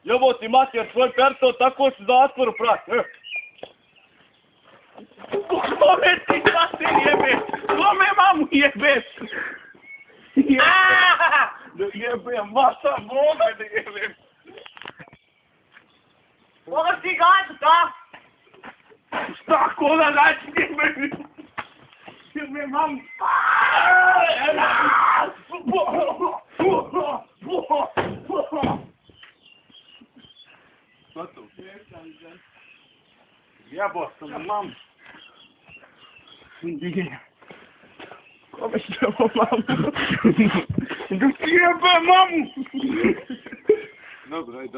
Jebo ti mater svoj perto, tako si zatvor prat. Kome ti mater jebeš? Kome mamu jebeš? Da jebem, masa Boga da jebem. Koga ti gađu, da? Šta koga gađu jebem? Jebem mamu. Šta to? Jebo sam mamu. Kome si jebo mamu? Da ti jebe mamu! Dobro, ajde.